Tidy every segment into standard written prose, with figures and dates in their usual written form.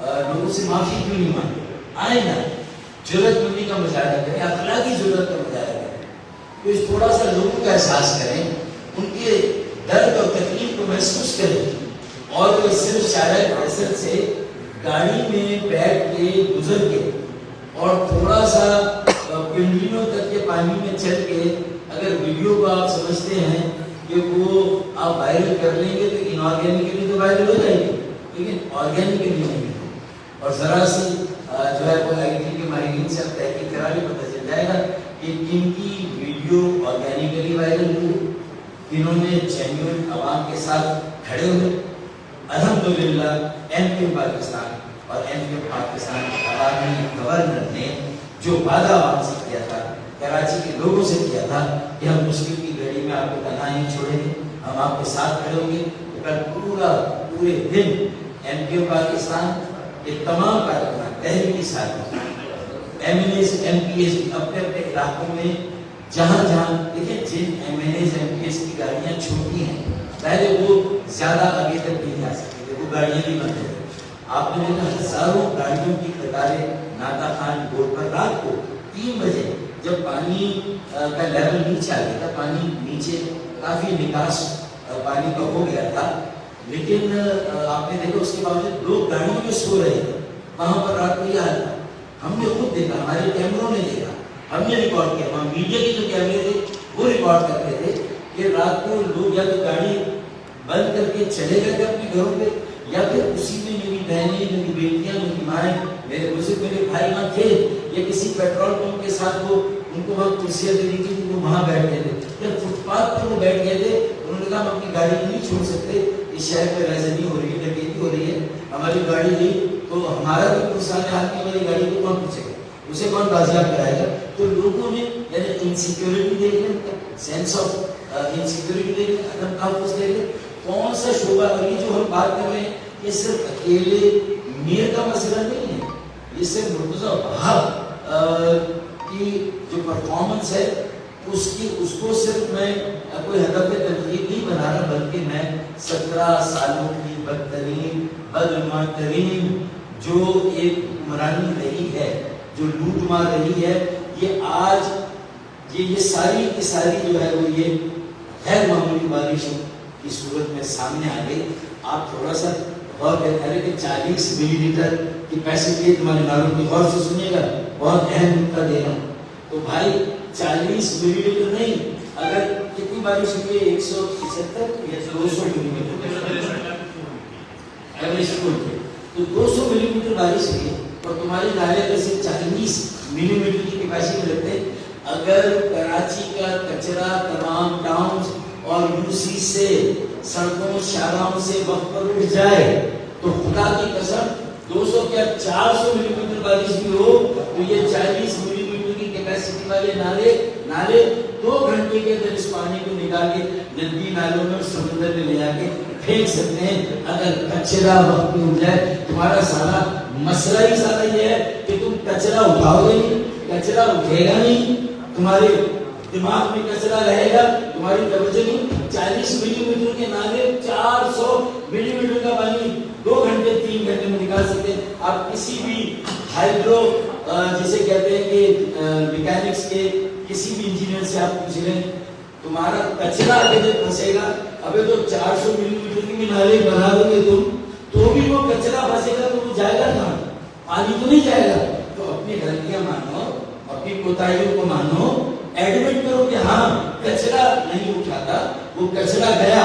لوگوں سے معافی کیوں نہیں مانگے؟ آئے نا جرأت مندی کا مظاہرہ کریں، اخلاقی ضرورت کا مظاہرہ کریں، کچھ تھوڑا سا لوگوں کا احساس کریں، ان کے درد اور تکلیف کو محسوس کریں، اور صرف شارع فیصل سے گاڑی میں بیٹھ کے گزر کے اور تھوڑا سا پنڈلیوں تک کے پانی میں چل کے اگر ویڈیو کو آپ سمجھتے ہیں کہ وہ آپ وائرل کر لیں گے تو انآرگینکلی تو وائرل ہو جائے گی، لیکن آرگینکلی نہیں ہے. اور ذرا سی جو ہے وہ آئی ٹی کے ماہرین سے اب تحقیق کرا کے پتہ چل جائے گا کہ کن کی ویڈیو آرگینکلی وائرل ہوئی، کنہوں نے جینوئن عوام کے ساتھ کھڑے ہوئے. الحمدللہ ایم کیو پاکستان اور ایم کیو پاکستان کے عوامی گورنر نے جو وعدہ عوام سے کیا تھا، کراچی کے لوگوں سے کیا تھا کہ ہم مشکل کی گھڑی میں آپ کو تنہا نہیں چھوڑیں گے، ہم آپ کے ساتھ کھڑے ہوں گے. پورے دن ایم کیو پاکستان کے تمام کارکنان تحریکی ساتھی M L As M P As اپنے اپنے علاقوں میں جہاں جہاں دیکھیں جن M L As M P As کی گاڑیاں چھوٹی ہیں پہلے وہ زیادہ آگے تک نہیں جا سکتے تھے، وہ گاڑیاں نہیں بنتے تھے. آپ نے دیکھا ہزاروں گاڑیوں کی قطاریں نادا خان روڈ پر رات کو 3 بجے جب پانی کا لیول نیچے آ گیا تھا، پانی نیچے کافی نکاس پانی کا ہو گیا تھا، لیکن آپ نے دیکھا اس کے باوجود لوگ گاڑیوں میں سو رہے تھے. وہاں پر رات کو یہ حال تھا. ہم نے خود دیکھا، ہمارے کیمروں نے دیکھا، ہم نے ریکارڈ کیا، ہم میڈیا کے جو کیمرے تھے وہ ریکارڈ کرتے تھے کہ رات کو لوگ یا تو گاڑی بند کر کے چلے گئے تھے اپنے گھروں پہ، یا پھر اسی میں میری بہنیں، میری بیٹیاں، میری مائیں، میرے بزرگ، میرے بھائی وہاں تھے، یا کسی پیٹرول پمپ کے ساتھ وہ ان کو وہاں کرسیاں دے دی تھی، وہ وہاں بیٹھ گئے تھے. جب فٹ پاتھ پر وہ بیٹھ گئے تھے انہوں نے کہا ہم اپنی گاڑی نہیں چھوڑ سکتے، اس شہر میں رہزنی ہو رہی ہے، ڈکیتی ہو رہی ہے، ہماری گاڑی نہیں تو ہمارا بھی نقصان ہے، آپ کی ہماری گاڑی کو کون پوچھے گا، اسے کون بازیاب کرائے گا. تو لوگوں نے یعنی انسیکیورٹی دیکھ لیں، سینس آف انسیکیورٹی دیکھ لیں، عدم تحفظ دیکھ لیں، کون سا شعبہ. اور یہ جو ہم بات کر رہے ہیں یہ صرف اکیلے میر کا مسئلہ نہیں ہے، یہ صرف مرتضیٰ وہاب کی جو پرفارمنس ہے اس کو صرف میں کوئی ہدف تنقید نہیں بنا رہا، بلکہ میں 17 سالوں کی بدترین بدعنوان ترین جو ایک حکمرانی رہی ہے، جو لوٹ مار رہی ہے، یہ آج یہ ساری کی ساری جو ہے وہ یہ غیر معمولی بارشوں کی صورت میں سامنے آ گئی. آپ تھوڑا سا غور کریں کہ 40 ملی لیٹر کیپیسٹی ہے تمہارے نالوں کی، غور سے سنیے گا، بہت اہم نکتہ دے رہا ہوں. تو بھائی 40 ملی لیٹر نہیں، اگر کتنی بارش ہوئی ہے 175 یا 200 ملی میٹر ایوریج بولتے، تو 200 ملی میٹر بارش ہوئی ہے اور تمہارے نالے میں سے 40 ملی میٹر کی کیپیسٹی رکھتے ہیں. اگر کراچی کا کچرا تمام ٹاؤنز اور یو سی سے سڑکوں شاہراہوں سے وقت پر اٹھ جائے تو خدا کی قسم 200 کیا 400 ملی میٹر بارش بھی ہو تو یہ 40 ملی میٹر کی کیپیسٹی والے نالے 2 گھنٹے کے اندر اس پانی کو نکال کے ندی نالوں میں اور سمندر میں لے جا کے پھینک سکتے ہیں. اگر کچرا وقت پہ اٹھ جائے، تمہارا سارا مسئلہ ہی سارا یہ ہے کہ تم کچرا اٹھاؤ گے نہیں، کچرا اٹھے گا نہیں، تمہارے دماغ میں کچرا رہے گا، تمہاری توجہ نہیں. 40 ملی میٹر کے نالے 400 ملی میٹر کا پانی 2 گھنٹے 3 گھنٹے میں نکال سکتے ہیں. آپ کسی بھی ہائیڈرو جسے کہتے ہیں کہ میکینکس کے کسی بھی انجینئر سے آپ پوچھ لیں تمہارا کچرا آگے جب پھنسے گا، ابھی تو 400 ملی میٹر کی نالے بنا دو گے تم تو بھی وہ کچرا پھنسے گا تو وہ جائے گا کہاں؟ پانی تو نہیں جائے گا. تو اپنی غلطیاں مانو، اپنی کوتاہیوں کو مانو، ایڈمٹ کرو کہ ہاں کچرا نہیں اٹھاتا، وہ کچرا گیا،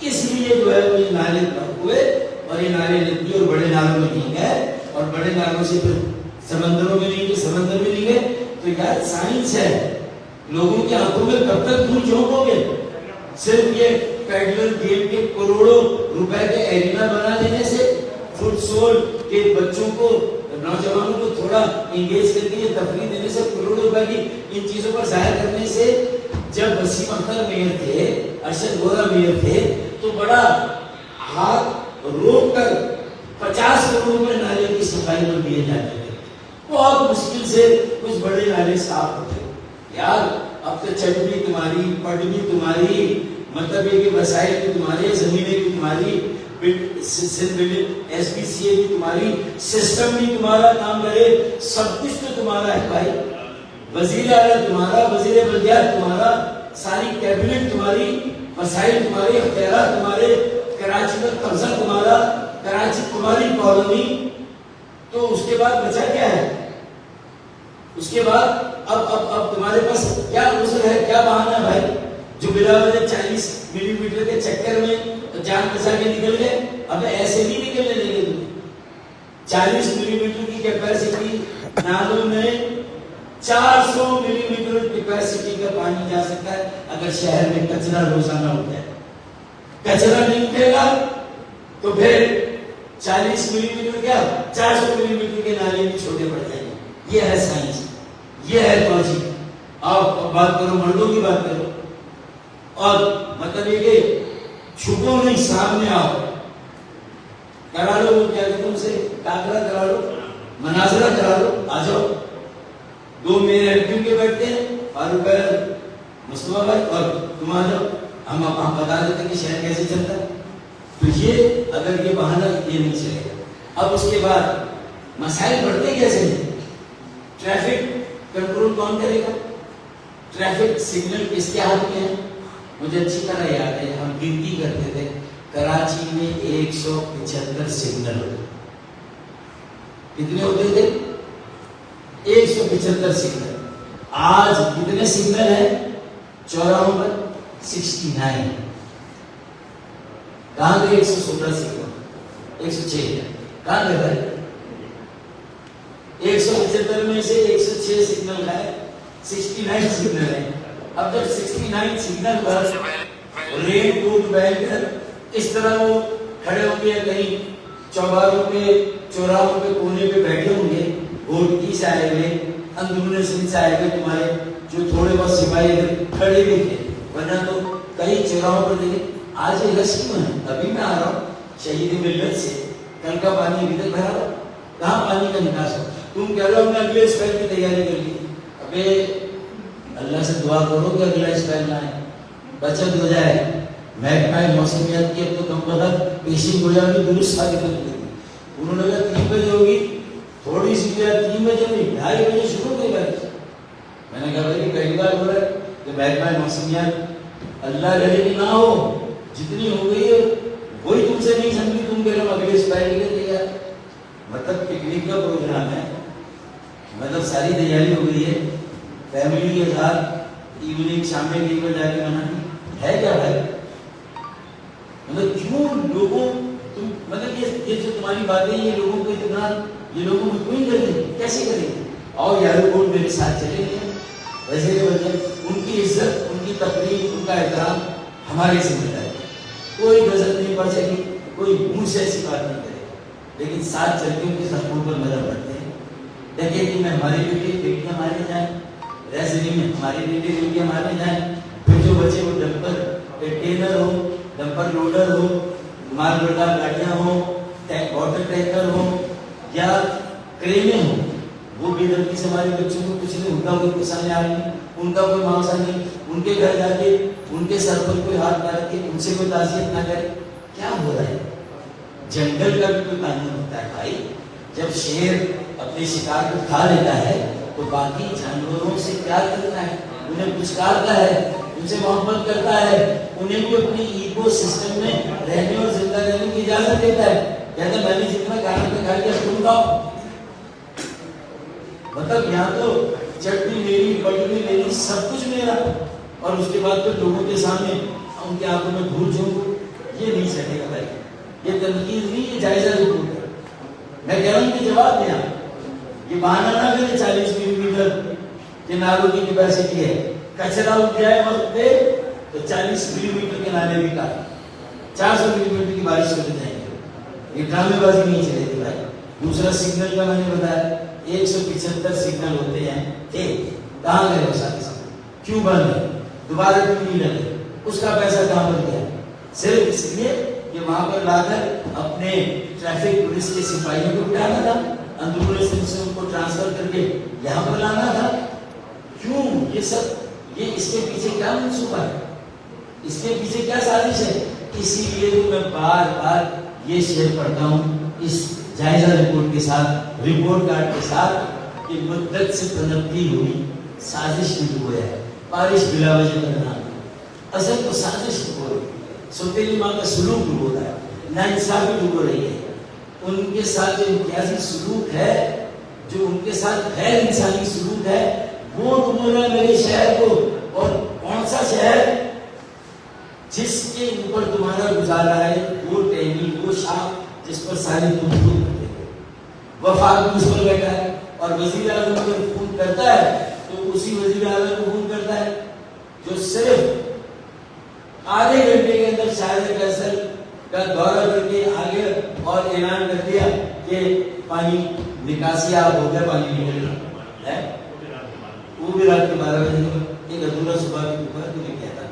اس لیے جو ہے وہ یہ نالے بند ہوئے اور یہ نالے ندی اور بڑے نالوں میں نہیں گئے اور بڑے نالوں سے پھر سمندروں میں نہیں گئے، سمندر میں نہیں گئے. تو یار سائنس ہے، لوگوں کی آنکھوں میں کب تک دھول جھونکو گے؟ صرف یہ پیڈلر گیم کے کروڑوں روپے کے ایرینا بنا دینے سے، فٹ سول کے بچوں کو نوجوانوں کو تھوڑا انگیج کر کے تفریح دینے سے، کروڑوں روپے کی ان چیزوں پر ظاہر کرنے سے. جب وسیم اختر میئر تھے، ارشد غورا میئر تھے تو بڑا ہاتھ روک کر 50 کروڑ روپے نالے کی صفائی میں دیے جاتے تھے. بہت مشکل سے کچھ بڑے نالے صاف ہوتے. یار اب تو چھٹ بھی تمہاری، پٹ بھی تمہاری، مطلب یہ کہ وسائل بھی تمہارے، زمینیں بھی تمہاری، ایس پی سی اے بھی تمہاری، سسٹم بھی تمہارا کام کرے، سب کچھ تو تمہارا ہے بھائی. وزیر اعلیٰ تمہارا، وزیر بلدیات تمہارا، ساری کیبنٹ تمہاری، مسائل تمہارے، اختیارات تمہارے، کراچی پر قبضہ تمہارا، کراچی تمہاری کالونی. تو اس کے بعد بچا کیا ہے؟ اس کے بعد اب تمہارے پاس کیا عذر ہے، کیا بہانہ ہے بھائی؟ جو بلا وجہ 40 ملی میٹر کے چکر میں جان بچا کے نکل گئے. اب ایسے نہیں نکلنے دیں گے تمہیں. 40 ملی میٹر کی کیپیسٹی نالوں میں 400 ملی میٹر کیپیسٹی کا پانی جا سکتا ہے اگر شہر میں کچرا روزانہ اٹھ جائے. کچرا نہیں اٹھے گا تو پھر 40 ملی میٹر کیا 400 ملی میٹر کے نالے بھی چھوٹے پڑ جائیں گے. یہ ہے سائنس، یہ ہے لاجک. آپ بات کرو، مردوں کی بات کرو، اور مطلب یہ کہ چھپو نہیں، سامنے آؤ، کرا لو. وہ کیا تم سے ٹاکرا کرا لو، مناظرہ کرا لو، آ جاؤ. 2 میرے ایڈمن کے بیٹھتے ہیں، فاروق بھائی، مصطفیٰ بھائی، اور تم آ جاؤ. ہم بتا دیتے ہیں کہ شہر کیسے چلتا ہے. تو یہ اگر یہ بہانہ یہ نہیں چلے گا. اب اس کے بعد مسائل بڑھتے کیسے ہیں؟ ٹریفک کنٹرول کون کرے گا؟ ٹریفک سگنل کس کے ہاتھ میں ہے؟ مجھے اچھی طرح یاد ہے، ہم گنتی کرتے تھے کراچی میں 175 سگنل ہوتے. کتنے ہوتے تھے؟ 175 سگنل. آج کتنے سگنل ہیں چوراہوں پر؟ 69. کہاں گئے 116 سگنل؟ 106 کہاں گئے بھائی؟ 175 میں سے 106 سگنل ہے، 69 سگنل ہے. اب جب 69 سگنل پر ریل روڈ بینکر اس طرح وہ کھڑے ہوں گے، کہیں چوباروں پہ، چوراہوں پہ، کونے پہ بیٹھے ہوں گے، گھوٹکی سے آئے ہوئے، اندرون سندھ سے آئے ہوئے تمہارے جو تھوڑے بہت سپاہی کھڑے بھی تھے. ورنہ تو کئی چوراہوں پر دیکھیں آج یہ رسم ہے. ابھی میں آ رہا ہوں شہید ملت سے، کل کا پانی ابھی تک بھرا ہوا، کہاں پانی کا نکاس ہو؟ تم کہہ رہے ہو ہم نے اگلے اسپیل کی تیاری کر لی. ابے اللہ سے دعا کرو کہ اگلا اسپیل نہ آئے، بچت ہو جائے. محکمہ موسمیات کی اب تو کم وقت پیشی گویا بھی درست ثابت ہو گئی. انہوں نے کہا 3 بجے ہوگی، تھوڑی سی کیا 3 بجے نہیں 2:30 بجے شروع ہو گئی بارش. میں نے کہا بھائی کئی بار ہو رہا ہے کہ محکمہ موسمیات اللہ کرے کہ نہ ہو، جتنی ہو گئی ہے وہی تم سے نہیں سمجھی، تم کہہ رہے ہو اگلے اسپیل کے تیار. مطلب پکنک کا پروگرام ہے، مطلب ساری تیاری ہو گئی ہے، فیملی کے ساتھ ایوننگ شام میں 1 بجے جا کے منانی ہے کیا بھائی؟ مطلب کیوں لوگوں تم مطلب یہ جو تمہاری باتیں یہ لوگوں کو اتنا یہ لوگوں کو مطمئن کر دیں کیسے کریں؟ اور یار وہ میرے ساتھ چلے گئے وزیر وزیر، ان کی عزت، ان کی تقریب، ان کا احترام ہماری ذمہ داری. کوئی غضب نہیں پڑ سکی، کوئی منہ سے ایسی بات نہیں کرے، لیکن ساتھ چل کے ان کے سپورٹ پر مدد کرتے ہیں. دیکھیں کہ میں ہماری بیٹیاں مارے جائیں، ریزری میں ہماری بیٹیاں مارے جائیں، پھر جو بچے وہ ڈمپر ٹینر ہو، ڈمپر لوڈر ہو، مال بردار گاڑیاں ہوں، واٹر ٹینکر ہو یا کرینے ہوں، وہ بے دردی سے ہمارے بچوں کو کچھ نہیں، ان کا کوئی پسند آ نہیں، ان کا کوئی معاوضہ نہیں، ان کے گھر جا کے ان کے سر پر کوئی ہاتھ ڈال کے ان سے کوئی تعزیت نہ کرے. کیا ہو رہا ہے؟ جنگل کا بھی کوئی قانون ہوتا ہے بھائی. جب شیر اپنے شکار کو کھا لیتا ہے تو باقی جانوروں سے پیار کرتا ہے، انہیں پچکارتا ہے، ان سے محبت کرتا ہے، انہیں بھی اپنی ایکو سسٹم میں رہنے اور زندہ رہنے کی اجازت دیتا ہے. کہتا ہے میں نے جتنا کھانا پہ کھا لیا تم کھاؤ. مطلب یہاں تو چٹنی میری، پٹنی میری، سب کچھ میرا، اور اس کے بعد پھر لوگوں کے سامنے ان کی آنکھوں میں دھول جھونکو. یہ نہیں چلے گا بھائی، یہ تنقید نہیں، یہ جائزہ ضرور ہے. میں کہہ رہا ہوں کہ جواب دیں آپ، یہ بہانہ نہ کریں 40 ملی میٹر کے نالوں کی کیپیسٹی ہے. کچرا اٹھ جائے وقت پہ تو 40 ملی میٹر کے نالے بھی کافی، 400 ملی میٹر کی بارش کر جائیں گے. یہ ڈرامے بازی نہیں چلے گی بھائی. دوسرا سگنل کا میں نے بتایا 175 سگنل ہوتے ہیں، کہاں گئے وہ سارے سگنل؟ کیوں بند ہے؟ دوبارہ کیوں نہیں لگے؟ اس کا پیسہ کہاں پر گیا؟ صرف اس لیے کہ وہاں پر لا کر اپنے ٹریفک پولیس کے سپاہیوں کو بٹھانا تھا، اندرون سندھ سے ان کو ٹرانسفر کر کے یہاں پر لانا تھا. کیوں یہ سب؟ یہ اس کے پیچھے کیا منصوبہ ہے؟ اس کے پیچھے کیا سازش ہے؟ اسی لیے تو میں بار بار یہ شعر پڑھتا ہوں اس جائزہ رپورٹ کے ساتھ، رپورٹ کارڈ کے ساتھ، کہ مدت سے پنپتی ہوئی سازش میں ڈوبا ہے، بارش بلا وجہ کرنا، اصل تو سازش ڈوبو رہی ہے، سوتیلی ماں کا سلوک ڈوبو رہا ہے، ناانصافی ڈوبو رہی ہے، ان کے ساتھ جو امتیازی سلوک ہے، جو ان کے ساتھ غیر انسانی سلوک ہے، وہ ڈوبو رہا ہے میرے شہر کو۔ اور کون سا شہر؟ جس کے اوپر تمہارا گزارا ہے وہ ٹہنی، وہ شام جس پر ساری تم خود کرتے ہو، وفاق اس پر بیٹھا ہے، اور وزیر اعظم اگر فون کرتا ہے تو اسی وزیر اعظم کو فون کرتا ہے جو صرف آدھے گھنٹے کے اندر شاہد فیصل کا دورہ کر کے آگے اور اعلان کر دیا کہ پانی نکاسی آپ ہو گیا، پانی نکل رہا ہے، وہ بھی رات کے 12 بجے تک ایک ادھورا صبح کی دوپہر کو نہیں کہتا،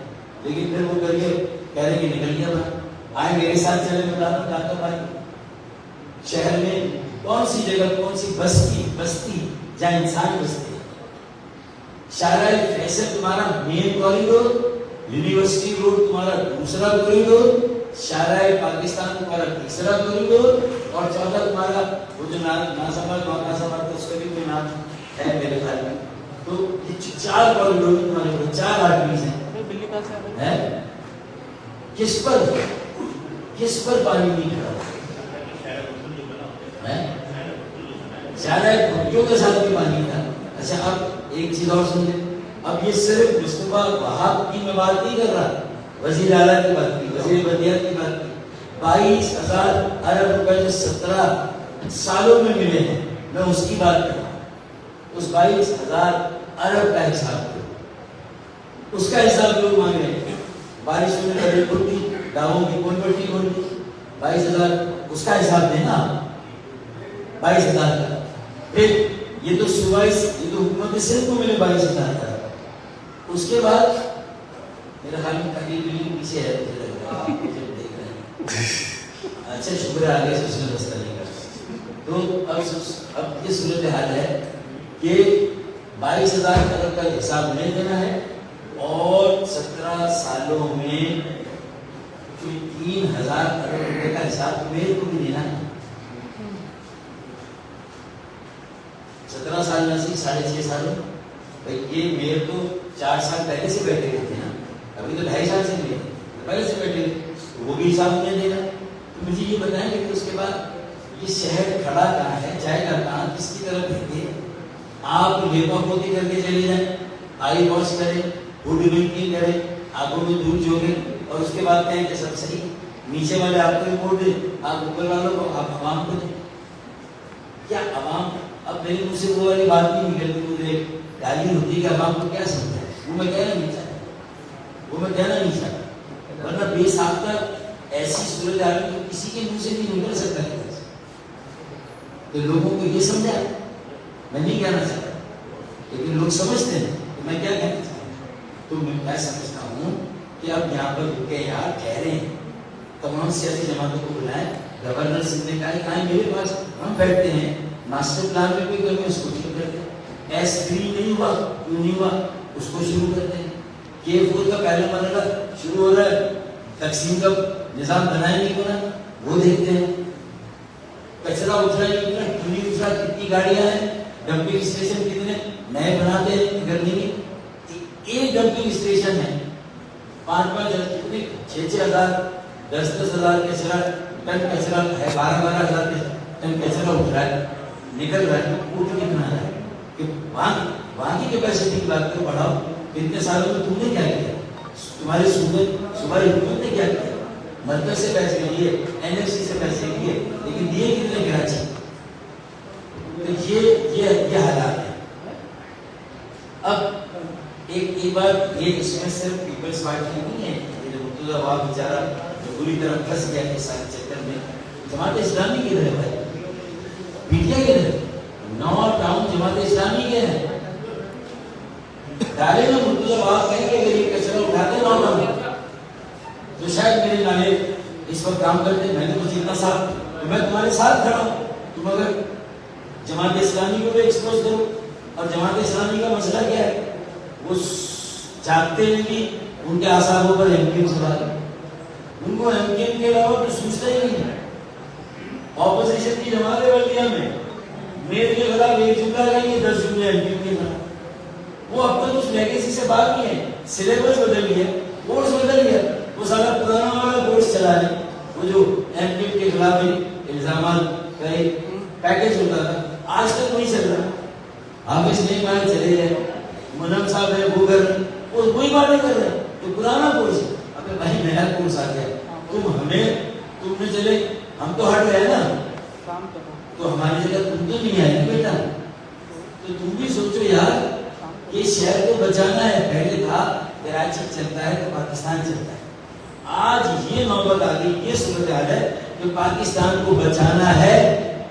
لیکن پھر وہ کر کے کہہ رہے کہ نکل گیا بھائی، آئے میرے ساتھ چلے، میں بتاتا ہوں کہاں کا پانی شہر میں کون سی جگہ، کون سی بستی جہاں انسان بستے ہیں۔ شاہراہ فیصل تمہارا مین کوریڈور، یونیورسٹی روڈ تمہارا دوسرا کوریڈور، شاہراہ پاکستان تمہارا تیسرا کوریڈور، اور چوتھا تمہارا وہ جو نازمات اس کا بھی کوئی نام ہے میرے خیال میں۔ تو یہ 4 کوریڈور تمہارے پاس، 4 آرٹریز ہیں۔ کس پر پانی نہیں کھڑا؟ شاہراہ بھٹو کے ساتھ بھی پانی تھا۔ اچھا اب ایک چیز اور سن لیں، اب یہ صرف مصطفیٰ وہاب کی میں بات نہیں کر رہا، وزیر اعلیٰ کی بات کی، وزیر بلدیات کی بات کی، 22,000 ارب روپے جو 17 سالوں میں ملے ہیں، میں اس کی بات کر رہا ہوں۔ اس 22,000 ارب کا حساب دو، اس کا حساب لوگ مانگ رہے ہیں۔ بارشوں میں بڑی پھوٹی، گاؤں کی کون پٹی کھول دی، 22,000 اس کا حساب دینا، 22,000 کا۔ پھر یہ تو صوبائی، یہ تو حکومت صرف کو ملے 22,000 کا۔ اس کے بعد میرا خیال میں کبھی بھی پیچھے ہے، مجھے لگ رہا ہے آپ جب دیکھ رہے ہیں۔ اچھا شکر ہے آگے سے اس نے رستہ نہیں کر۔ تو اب یہ صورتحال ہے کہ 22,000 ارب کا حساب نہیں دینا ہے، اور 17 سالوں میں 3,000 ارب روپے کا حساب میرے کو بھی دینا ہے۔ 17 سال میں سے 6.5 سال، بھائی یہ میرے تو 4 سال پہلے سے بیٹھے ہوئے تھے نا، ابھی تو 2.5 سال سے ملے پہلے سے بیٹھے ہوئے، وہ بھی حساب نہیں دینا۔ تو مجھے یہ بتائیں کہ اس کے بعد یہ شہر کھڑا کہاں ہے، جائے گا کہاں، کس کی طرف دیکھتے؟ آپ لیپا پوتی کر کے چلے جائیں، آئی واش کریں، فوڈ ڈرنکنگ کریں، آنکھوں میں دودھ جوڑیں، اور اس کے بعد کہیں کہ سب صحیح، نیچے والے آپ کو رپورٹ دیں، آپ اوپر والوں کو، آپ عوام کو دیں۔ کیا عوام، اب میرے منہ سے وہ والی بات نہیں نکلتی، مجھے گالی ہوتی کہ عوام کو کیا سمجھا ہے، وہ میں کہنا نہیں چاہتا، ورنہ بے ساختہ ایسی صورت حال میں کسی کے منہ سے نہیں نکل سکتا ہے۔ تو لوگوں کو یہ سمجھا، میں نہیں کہنا چاہتا، لیکن لوگ سمجھتے ہیں کہ میں کیا کہنا چاہتا ہوں۔ تو میں سمجھتا ہوں کہ اب یہاں پر رکے یار، کہہ رہے ہیں تمام سیاسی جماعتوں کو بلائیں، گورنر سندھ نے کہا کہ آئیں میرے پاس، ہم بیٹھتے ہیں، ماسٹر پلان میں کوئی کمی اس کو شروع کرتے ہیں، S3 نہیں ہوا، کیوں نہیں ہوا اس کو شروع کرتے ہیں، K4 کا پہلا مرحلہ شروع ہو رہا ہے، تقسیم کا نظام بنائے نہیں بنا وہ دیکھتے ہیں، کچرا اترا نہیں اترا، کیوں نہیں اترا، کتنی گاڑیاں ہیں، ڈمپنگ اسٹیشن کتنے نئے بناتے ہیں، اگر نہیں ایک ڈمپنگ اسٹیشن ہے 5-5 کتنے 6,000 10,000 کچرا ٹن کچرا ہے، 12,000 ٹن کچرا اٹھ رہا ہے، نکل رہا ہے، اٹھ کتنا ہے کہ وہاں کی کیپیسٹی کی بات کرو، بڑھاؤ۔ کتنے سالوں میں تم نے کیا کیا، تمہاری صوبائی حکومت نے کیا کیا، مرکز سے پیسے لیے، NFC سے پیسے لیے، لیکن دیے کتنے کراچی؟ تو یہ حالات ہے۔ اب ایک بات یہ، اس میں صرف پیپلز پارٹی نہیں ہے، یہ جو مرتضی وہاب بیچارہ جو پوری طرح پھنس گیا ہے سارے چکر میں، جماعت اسلامی کدھر ہے بھائی، PTI کدھر ہے، 9 ٹاؤن جماعت اسلامی کے ہیں، ڈالے میں مرتضی وہاب کہیں کہ اگر یہ کچرا اٹھاتے 9 ٹاؤن تو شاید میرے نالے اس وقت کام کرتے، میں نے تو جتنا صاحب تو میں تمہارے ساتھ کھڑا ہوں، تم اگر جماعت اسلامی کو بھی ایکسپوز کرو، اور جماعت اسلامی کا مسئلہ کیا ہے، وہ جانتے ہیں کہ ان کے اعصابوں پر MKM سوار ہے، ان کو MKM کے علاوہ تو سوچتا ہی نہیں ہے، اپوزیشن کی جماعت ہے بلدیہ میں، میرے کے خلاف ایک جملہ رہی ہے 10 جملے ایم پی کے خلاف. وہ اب تک اس لیگیسی سے باہر نہیں ہے. سلیبس بدل گیا، کورس بدل گیا، وہ سارا پرانا والا کورس چلا رہے. وہ جو ایم پی کے خلاف الزامات کا ایک پیکج ہوتا تھا آج تک وہی چل رہا. حافظ نہیں مان چلے گئے، منم صاحب ہے وہ کر رہے، وہ وہی باتیں کر رہے ہیں. تو پرانا کورس ہے. ابے بھائی نیا کورس آ گیا، تم نے چلے ہم تو ہٹ گئے نا، تو ہماری جگہ تم تو نہیں آئے بیٹا. تو تم بھی سوچو یار کہ شہر کو بچانا ہے. پہلے تھا کراچی چلتا ہے تو پاکستان چلتا ہے. آج یہ نوبت آ گئی، یہ صورتحال ہے کہ پاکستان کو بچانا ہے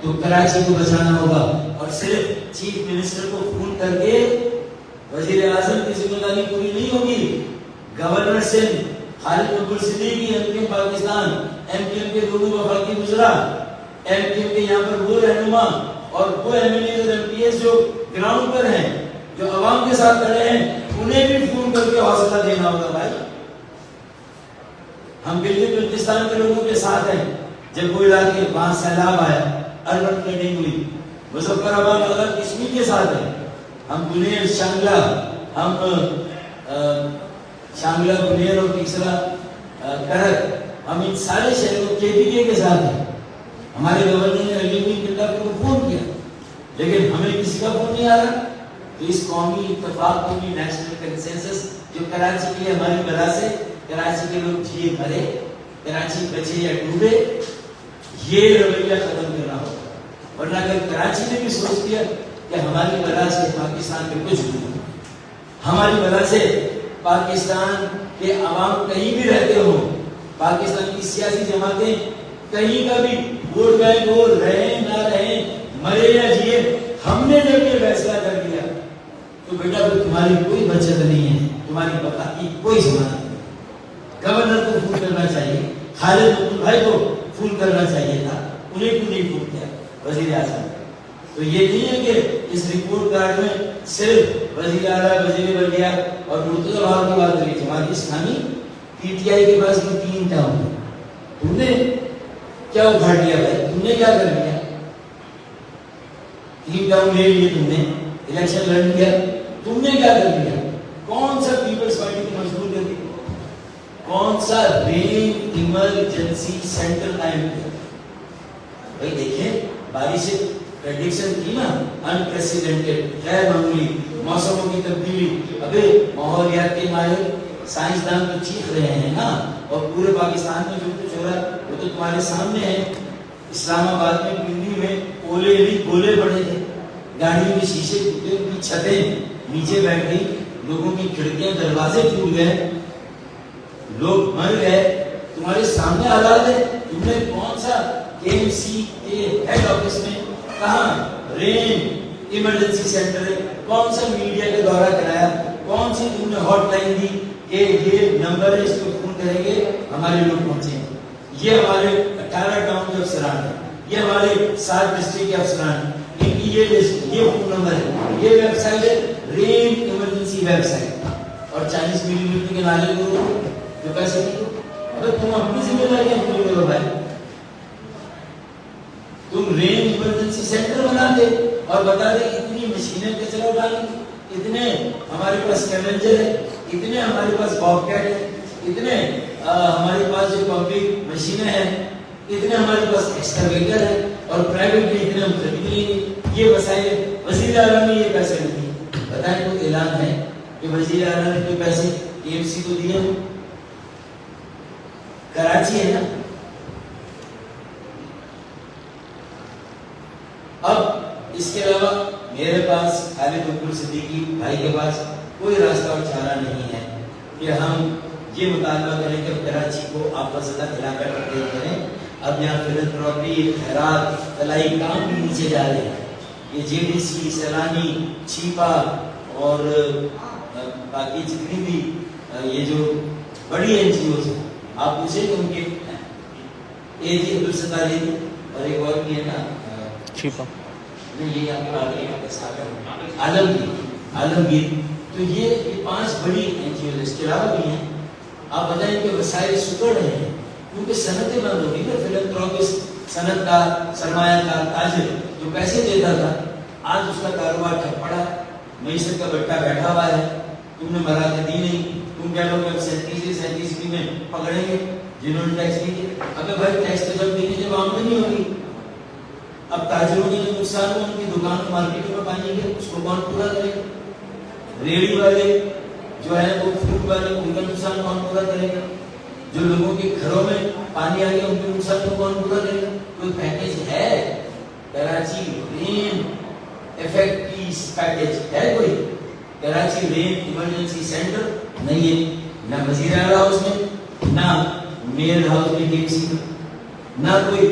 تو کراچی کو بچانا ہوگا. اور صرف چیف منسٹر کو فون کر کے وزیر اعظم کی ذمہ داری پوری نہیں ہوگی. Governor Sindh Khalid Maqbool Siddiqui M P Pakistan, M P M کے دونوں وفاقی وزراء، ایم پی ایم کے یہاں پر وہ رہنما اور وہ ایم ایل اے اور ایم پی ایس جو گراؤنڈ پر ہیں، جو عوام کے ساتھ کھڑے ہیں، انہیں بھی فون کر کے حوصلہ دینا ہوگا. بھائی ہم گلگت بلتستان کے لوگوں کے ساتھ ہیں. جب وہ علاقے وہاں سیلاب آیا، اربن پلاننگ ہوئی، مظفر آباد اگر کشمیر کے ساتھ ہیں. ہم بنیر شانگلہ، ہم شانگلہ بنیر اور تیسرا کرک، ہم ان سارے شہروں کے پی کے ساتھ ہیں. ہمارے گورنر نے علی کردا کو فون کیا، لیکن ہمیں کسی کا فون نہیں آ رہا. تو اس قومی اتفاق، قومی نیشنل کنسنسس جو کراچی کی ہماری بلا سے کراچی کے لوگ جیے مرے، کراچی بچے یا ڈوبے، یہ رویہ ختم کرنا ہوگا. ورنہ اگر کراچی نے بھی سوچ لیا کہ ہماری بلا سے پاکستان میں کچھ نہیں، ہماری بلا سے پاکستان کے عوام کہیں بھی رہتے ہو، پاکستان کی سیاسی جماعتیں کہیں کا بھی ووٹ بینک ہو، رہیں نہ رہیں، مرے یا جیے، ہم نے جب یہ فیصلہ کر دیا تو بیٹا تمہاری کوئی بچت نہیں ہے، تمہاری بقا کی کوئی ضمانت نہیں. گورنر کو فون کرنا چاہیے، خالد مقبول بھائی کو فون کرنا چاہیے تھا، انہیں کیوں نہیں فون کیا وزیر اعظم. تو یہ نہیں ہے کہ اس رپورٹ کارڈ میں صرف وزیر اعلیٰ، وزیر بلدیہ اور مرتضی بھائی کی بات کری. Jamaat Islami P T I کے پاس میں 3 ٹاؤن ہے. تم نے کیا اکھاڑ لیا بھائی؟ تم نے کیا کر لیا؟ 3 ٹاؤن لے لیے تم نے، الیکشن لڑ لیا، تم نے کیا کر لیا؟ کون سا پیپلز پارٹی کو مجبور کر دیا؟ کون سا رین ایمرجنسی سینٹر قائم کیا؟ بھائی دیکھیں بارش پریڈکشن تھی نا، انپریسیڈنٹڈ، غیر معمولی، موسموں کی تبدیلی. ابے ماحولیات کے ماہر سائنسدان تو چیخ رہے ہیں نا، اور پورے پاکستان میں جو کچھ ہو رہا ہے وہ تو تمہارے سامنے ہے. اسلام آباد میں پنڈی میں اولے بھی گولے پڑے تھے، گاڑیوں کے شیشے ٹوٹے، ان کی چھتیں نیچے بیٹھ گئی، لوگوں کی کھڑکیاں دروازے ٹوٹ گئے، لوگ مر گئے. تمہارے سامنے حالات ہے. تم نے کون سا KMC کے ہیڈ آفس میں کہاں رین ایمرجنسی سینٹر ہے، کون سا میڈیا کا دورہ کرایا، کون سی تم نے ہاٹ لائن دی کہ یہ نمبر ہے، اس کو فون کریں گے ہمارے لوگ پہنچیں. یہ ہمارے 18 ٹاؤن کے افسران ہیں، یہ ہمارے 7 ڈسٹرکٹ کے افسران ہیں، ان کی یہ فون نمبر ہے، یہ ویب سائٹ ہے رین ایمرجنسی ویب سائٹ. اور 40 ملی میٹر کے نالے کو جو پیسے نہیں دو. اگر تم اپنی ذمہ داریاں پوری کرو بھائی، تم رین ایمرجنسی سینٹر بنا دے اور بتا دے اتنی مشینیں کچرا اٹھانی، اتنے ہمارے پاس سکیونجر ہے، اتنے ہمارے پاس باب کیٹ ہے، اتنے ہمارے پاس جو پبلک مشینیں ہیں، اتنے ہمارے پاس ایکسکیویٹر ہے، اور پرائیویٹ میں اتنے ہم خرید لیں گے. یہ وسائل وزیر اعلیٰ نے یہ پیسے نہیں دیے. بتائیں کوئی اعلان ہے کہ وزیر اعلیٰ نے کوئی پیسے KMC کو دیے ہوں؟ کراچی ہے نا. اب اس کے علاوہ میرے پاس خالد مقبول صدیقی بھائی کے پاس کوئی راستہ اور چارہ نہیں ہے کہ ہم یہ مطالبہ کریں کہ کراچی کو آفت زدہ علاقہ تبدیل کریں. اب یہاں فلنتھراپی، خیرات، فلاحی کام بھی نیچے جا رہے ہیں. یہ JDC، سیلانی، چھیپا اور باقی جتنی بھی یہ جو بڑی NGOز ہیں، آپ پوچھیں کہ ان کے AG عبدالستار اور ایک اور بھی ہے نا چھیپا، نہیں یہ عالمگیر. تو یہ 5 بڑی NGOز اس کے علاوہ بھی ہیں. آپ بتائیں کہ وسائل سکڑ رہے ہیں کیونکہ صنعتیں بند ہو گئی نا. فلنتھراپسٹ صنعت کار, سرمایہ کار, تاجر جو پیسے دیتا تھا, آج اس کا کاروبار ٹھپ پڑا, معیشت کا بٹا بیٹھا ہوا ہے. تم نے مراحت دی نہیں, تم کہہ لو کہ 37 میں پکڑیں گے جنہوں نے ٹیکس دیے. ابے بھائی ٹیکس تو جب دینے جب آمدنی ہوگی. اب تاجروں کے جو نقصان ہو, ان کی دکان مارکیٹوں میں پانی گئے, اس کو کون پورا کرے گا؟ ریڑھی والے جو ہے وہ فروٹ والے, ان کا نقصان کون پورا کرے گا؟ جو لوگوں کے گھروں میں پانی آ گیا ان کے نقصان کو کون پورا کرے گا؟ کوئی پیکیج ہے؟ کراچی رین افیکٹ پیس پیکیج ہے کوئی؟ کراچی رین ایمرجنسی سینٹر نہیں ہے, نہ وزیر اعلیٰ ہاؤس میں, نہ میئر ہاؤس میں KMC میں, نہ کوئی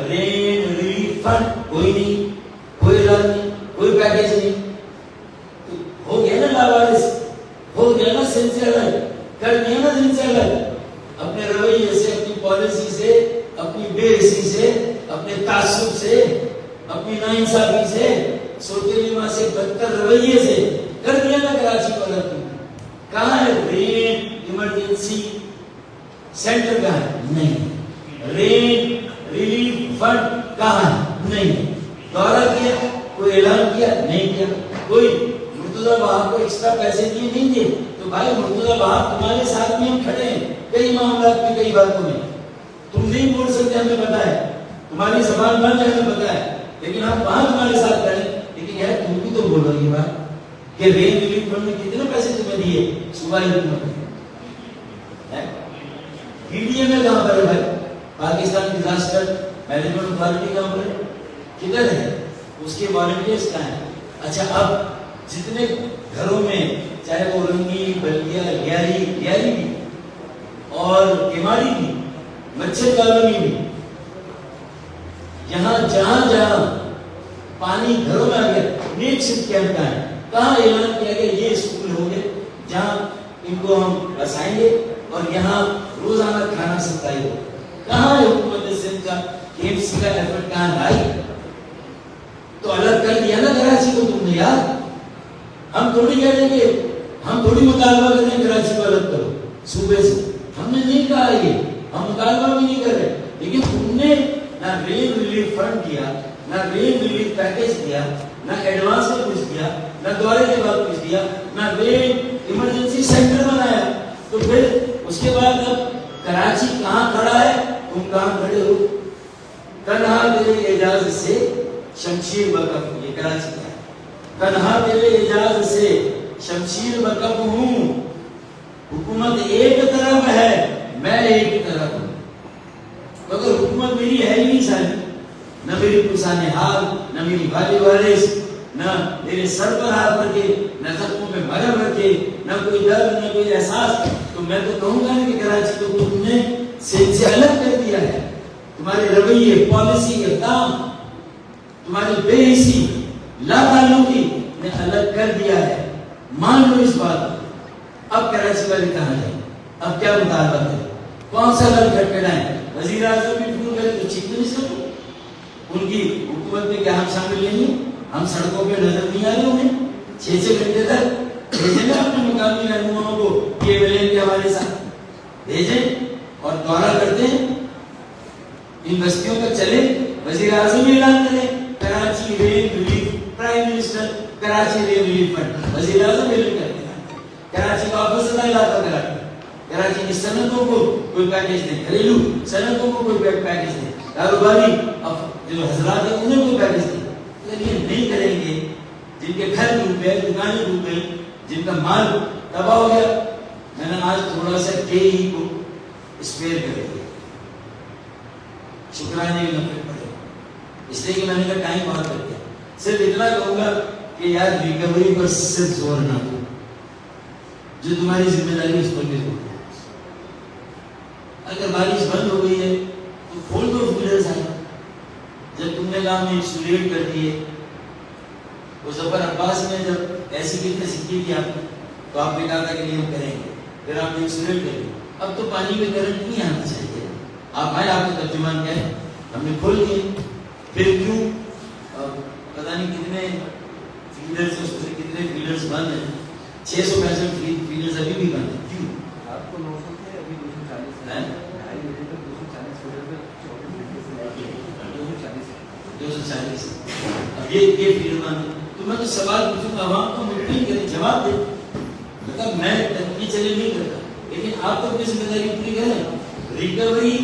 رین ریلیف فنڈ, کوئی نہیں, کوئی اعلان نہیں, کوئی پیکیج نہیں. ہو گیا نا لاوارث, ہو گیا نا سن سے الگ, کر دیا نا دن سے الگ, اپنے رویے سے, اپنی پالیسی سے, اپنی بے حسی سے, اپنے تعصب سے, اپنی ناانصافی سے, سوچنے سے بدتر رویے سے کر دیا نا کراچی کو الگ. کہاں ہے رین ایمرجنسی سینٹر؟ کہاں ہے؟ نہیں. رین ریلیف فنڈ کہاں ہے؟ نہیں. دورہ کیا, کوئی اعلان کیا؟ نہیں کیا. کوئی مرتضیٰ وہاب کو ایکسٹرا پیسے دیے نہیں دیے؟ تو بھائی مرتضیٰ وہاب تمہارے ساتھ میں ہم کھڑے ہیں کئی معاملات میں, کئی باتوں میں. تم نہیں بول سکتے, ہمیں پتا ہے, تمہاری زبان بند ہے, ہمیں پتا ہے, لیکن ہم وہاں تمہارے ساتھ کھڑے ہیں. لیکن یار تم بھی تو بولو یہ بات کہ رین ریلیف فنڈ میں کتنے پیسے تمہیں دیے صوبائی حکومت نے؟ PDM میں کہاں پر ہے بھائی؟ پاکستان ڈیزاسٹر مینجمنٹ اتھارٹی کہاں پر ہے؟ کدھر ہے؟ اس کے والنٹیئرز کہاں ہیں؟ اچھا اب جتنے گھروں میں چاہے وہ رنگی, بلدیا, گیاری بھی اور کیماڑی بھی, مچھر کالونی بھی, یہاں جہاں جہاں پانی گھروں میں آ گیا, نیک شفٹ کیمپ کا ہے, کہاں اعلان کیا گیا یہ اسکول ہوں گے جہاں ان کو ہم بسائیں گے اور یہاں روزانہ کھانا سپلائی ہو. کہاں ہے حکومت سندھ کا KMC کا ایفرٹ؟ کہاں بھائی؟ تو الگ کر دیا نا کراچی کو تم نے یار. ہم تھوڑی کہہ رہے کہ ہم تھوڑی مطالبہ کر رہے ہیں کراچی کو الگ کرو صوبے سے, ہم نے نہیں کہا یہ, ہم مطالبہ بھی نہیں کر رہے. لیکن تم نے نہ رین ریلیف فنڈ دیا, نہ رین ریلیف پیکیج دیا, نہ ایڈوانس میں کچھ دیا, نہ دورے کے بعد کچھ دیا, نہ رین ایمرجنسی سینٹر بنایا. تو پھر اس کے بعد اب کراچی کہاں کھڑا ہے, تم کہاں کھڑے ہو؟ تنہا تیرے اعجاز سے شمشیر وقف, یہ کراچی کا ہے. تنہا تیرے اعجاز سے شمشیر وقف ہوں, حکومت ایک طرف ہے, میں ایک طرف ہوں. تو اگر حکومت میری ہے ہی نہیں ساری, نہ میری پرسان حال, نہ میری بھائی وارث, نہ میرے سر پر ہاتھ رکھے, نہ زخموں پہ مرہم رکھے, نہ کوئی درد, نہ کوئی احساس, تو میں تو کہوں گا کہ کراچی کو تم نے سندھ سے الگ کر دیا ہے. تمہارے رویے, پالیسی, اقدام, تمہاری بے حسی, لاپرواہی نے الگ کر دیا ہے. مان لو اس بات. اب کراچی والے کہاں جائیں؟ اب کیا مطالبہ کریں؟ کون سا لڑ کھٹکھٹائیں؟ وزیر اعظم بھی فون کرے تو چیف منسٹر کو, ان کی حکومت میں کیا ہم شامل نہیں ہیں؟ ہم سڑکوں پہ نظر نہیں آ رہے ہوں گے 6 گھنٹے تک؟ بھیجیں نا اپنے مقامی رہنماؤں کو کہ ویلین کے حوالے ساتھ بھیجیں اور دورہ کرتے ہیں ان بستیوں پر, چلے وزیر اعظم اعلان کریں کراچی رین ریلیف, پرائم منسٹر کراچی رین ریلیف فنڈ, وزیر اعظم اعلان کرتے ہیں. کراچی کا آفس زدہ علاقہ کراچی, کراچی کی صنعتوں کو کوئی پیکیج دیں, گھریلو صنعتوں کو کوئی پیکیج دیں, کاروباری جو حضرات ہیں انہیں کوئی پیکیج دیں. لیکن یہ نہیں کریں گے. جن کے گھر ڈوب گئے, دکانیں ڈوب گئی, جن کا مال تباہ ہو گیا, میں نے آج تھوڑا سا KE کو اسپیئر کر دیا, شکرانے کی نفرت پڑے, اس لیے کہ میں نے کہا ٹائم بہت کر دیا. صرف اتنا کہوں گا کہ یار ریکوری پر صرف زور نہ دو, جو تمہاری ذمہ داری اس پر بھی زور دو. اگر بارش بند ہو گئی ہے تو کھول دو فیلرز آئے. جب تم نے کہا ہم انسولیٹ کر دیے, وہ ظفر عباس میں جب ایسی کی سکی تھی آپ نے, تو آپ نے کہا تھا کہ نہیں ہم کریں گے, پھر آپ نے انسولیٹ کر دیا. اب تو پانی میں کرنٹ نہیں آنا چاہیے, آپ آئے, آپ نے ترجمان کیا ہے, ہم نے کھول دیے. پھر کیوں پتہ نہیں کتنے فیلرز, اس میں کتنے فیلرز بند ہیں, 665 فیلرز ابھی بھی بند ہیں. کیوں؟ آپ کو 900 تھے, ابھی 240 ہے. 2.5 بجے تک 240 فیلرز 1940 اب یہ فیلڈ میں تو میں تو سوال پوچھوں گا عوام کو میٹنگ کریں جواب دیں مطلب میں تنقید چلے نہیں کرتا لیکن آپ کو اپنی ذمہ داری پوری کریں ریکوری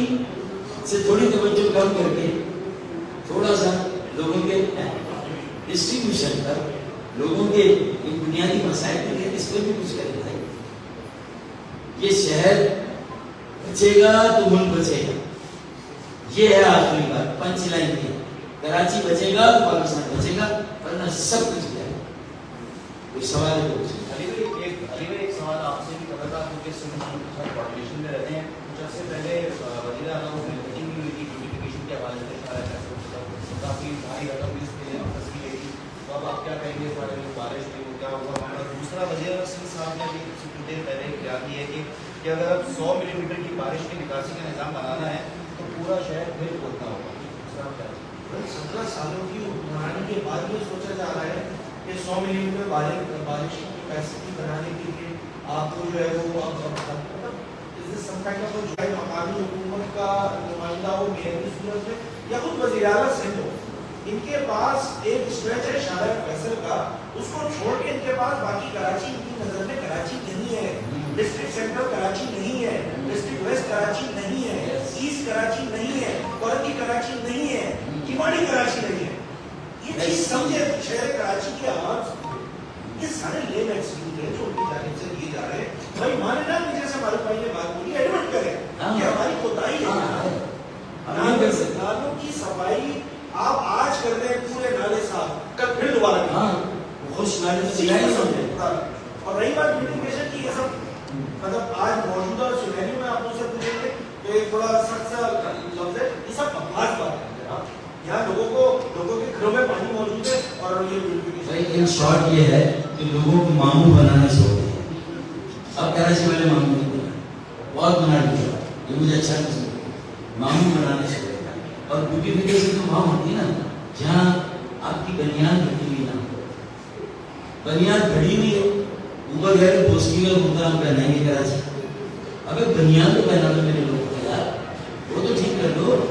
سے تھوڑی توجہ کم کر کے تھوڑا سا لوگوں کے ڈسٹریبیوشن پر لوگوں کے بنیادی مسائل کے لیے اس پہ بھی کچھ کرے بھائی یہ شہر بچے گا تو ملک بچے گا یہ ہے آخری بات پنچ لائن کی کراچی بچے گا تو پاکستان بچے گا ورنہ سب کچھ گیا کوئی سوال ہے ایک سوال آپ سے بھی کرنا تھا کیونکہ کوارڈینیشن میں رہتے ہیں کچھ عرصے پہلے وزیر اعلیٰ میں میٹنگ بھی ہوئی تھی بیوٹیفیکیشن کے حوالے سے کافی بھاری رقم بھی اس پہ خرچ کی گئی تھی تو اب آپ کیا کہیں گے اس بارے میں بارش میں وہ کیا ہوگا ہمارا دوسرا وزیر سنگھ صاحب نے بھی کچھ دیر پہلے بیان کی ہے کہ اگر اب 100 ملی میٹر کی بارش کی نکاسی کا نظام بنانا ہے تو پورا شہر پھر کھولنا ہوگا 17 سالوں کی حکمرانی کے بعد یہ سوچا جا رہا ہے کہ 100 ملی میٹر بارش کی کیپیسٹی بنانے کے لیے آپ کو جو ہے وہ مقامی حکومت کا نمائندہ ہو میئر کی صورت میں یا خود وزیر اعلیٰ سندھ ہو ان کے پاس ایک اسٹریچ ہے شارع فیصل کا اس کو چھوڑ کے ان کے پاس باقی کراچی ان کی نظر میں کراچی نہیں ہے ڈسٹرکٹ سینٹر کراچی نہیں ہے ڈسٹرکٹ ویسٹ کراچی نہیں ہے ایسٹ کراچی نہیں ہے قرطی کراچی نہیں ہے کیواڑی کراچی نہیں ہے یہ چیز سمجھے شہر کراچی کے عوام یہ سارے لیم ایکسکیوز ہیں جو ان کی جانب سے دیے جا رہے ہیں بھائی مانے نا کہ جیسے ہمارے بھائی نے بات بولی ایڈمٹ کریں کہ ہماری کوتاہی ہے نالوں کی صفائی آپ آج کر دیں پورے نالے صاحب کل پھر دوبارہ کریں خوش نالے سے نہیں سمجھے اور رہی بات بیوٹیفیکیشن کی یہ سب مطلب آج موجودہ سینیریو میں آپ ان سے پوچھیں گے کہ تھوڑا سخت سا لفظ ہے یہ سب ابحاث بات ہے یہاں لوگوں کے گھروں میں پانی موجود ہے اور یہ بیوٹیفیکیشن ان شارٹ یہ ہے کہ لوگوں کو ماموں بنانا چھوڑ دیں اب کراچی والے ماموں نہیں بنا بہت بنا دیا یہ مجھے اچھا نہیں سمجھا ماموں بنانا چھوڑ دیں اور بیوٹیفیکیشن تو وہاں ہوتی ہے نا جہاں آپ کی بنیاد گھٹی ہوئی نہ ہو بنیاد گھڑی ہوئی ہے اوپر گئے کہ بوسکی کا کرتا ہم پہنائیں گے کراچی ابھی بنیاد تو پہنا دو میرے لوگوں کو یار وہ تو ٹھیک کر دو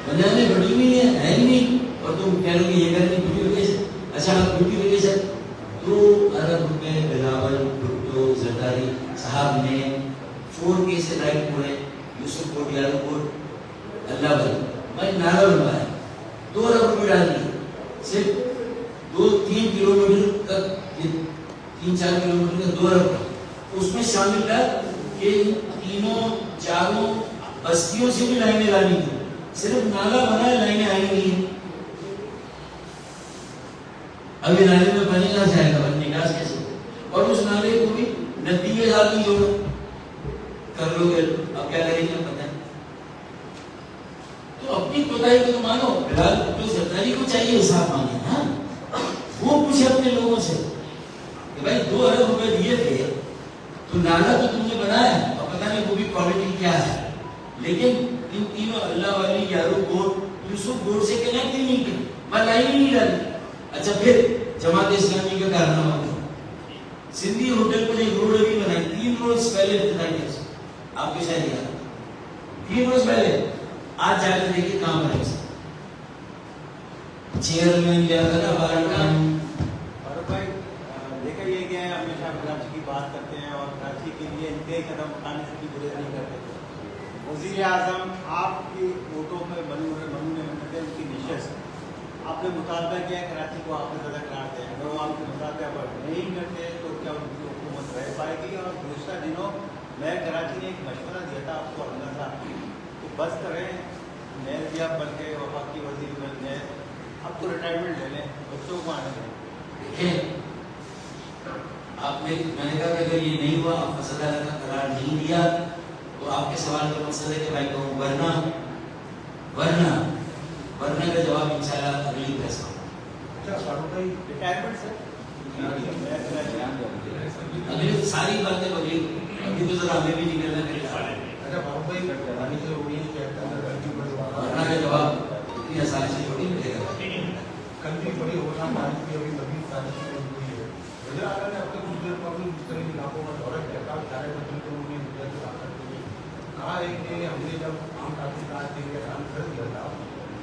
بنیادیں گھڑی ہوئی ہے ہی نہیں اور تم کہہ لو کہ یہ کریں بیوٹیفیکیشن اچھا آپ بیوٹیفیکیشن 2 ارب روپے بلاول بھٹو زرداری صاحب نے 4K سے لائٹ پڑے یوسف کوٹ یادو کوٹ اللہ بھائی میں نالا بنوایا 2 ارب روپے ڈال دیے صرف 2-3 کلومیٹر تک 3-4 کلومیٹر کا 2 ارب اس میں شامل کر کہ تینوں چاروں بستیوں سے بھی لائنیں لانی تھی صرف نالا بنایا لائنیں آئی نہیں ابھی نالے میں پانی نہ جائے گا نکاس کیسے اور اس نالے کو بھی ندی کے ساتھ بھی جوڑو کر لو گے اب کیا کریں گے پتہ نہیں تو اپنی کوتاہی کو تو مانو بلال جو زرداری کو چاہیے حساب مانگے ہاں وہ پوچھے اپنے لوگوں سے کہ بھائی 2 ارب روپے دیے تھے تو نالا تو تم نے بنایا اور پتہ نہیں وہ بھی کوالٹی کیا ہے لیکن ان تینوں اللہ والی یارو کوٹ یوسف کوٹ سے کنیکٹ ہی نہیں کی میں لائن ہی نہیں ڈالی اچھا پھر جماعت اسلامی کا کارنامہ سندھی ہوٹل پر ایک روڈ ابھی بنائی 3 روز پہلے آپ کے شاید یاد 3 روز پہلے آج جا کر دیکھیے کہاں پر ہے چیئرمین لیا تھا نا فاروق بھائی دیکھا یہ کہ ہمیشہ کراچی کی بات کرتے ہیں اور کراچی کے لیے انتہائی قدم اٹھانے سے بھی گریز نہیں کرتے وزیر اعظم آپ کی ووٹوں میں بنو نے ان کی نشست آپ نے مطالبہ کیا ہے کراچی کو آپ نے زیادہ قرار دیں اگر وہ آپ کے مطالبہ پر نہیں کرتے تو کیا ان کی حکومت رہ پائے گی اور دوسرا دنوں میں کراچی نے ایک مشورہ دیا تھا آپ کو اللہ صاحب کہ بس کریں میئر بھی آپ بن کے وفاقی وزیر بن گئے اب تو ریٹائرمنٹ لے لیں بچوں کو آنے دیں دیکھیں آپ نے میں نے کہا کہ اگر یہ نہیں ہوا آپ فصل کا قرار نہیں دیا تو آپ کے سوال کا مقصد ہے کہ بھائی کہوں ورنہ کا جواب انشاءاللہ اگلی بحث میں ریٹائرمنٹ سے اگلی ساری باتیں ابھی تو ذرا ہمیں بھی نکلنا ورنہ کا جواب اتنی آسانی سے چھوڑی ملے گا کل بھی بڑی ہوگا کی ابھی نبی تاریخی مجبوری ہے وزیر اعلیٰ نے اپنے کچھ دیر قبل اس طرح کے علاقوں کا دورہ کیا تھا چارے بچوں کو انہیں مدد کہا ہے کہ ہم نے جب عام تعطیلات کے لیے اعلان کر دیا تھا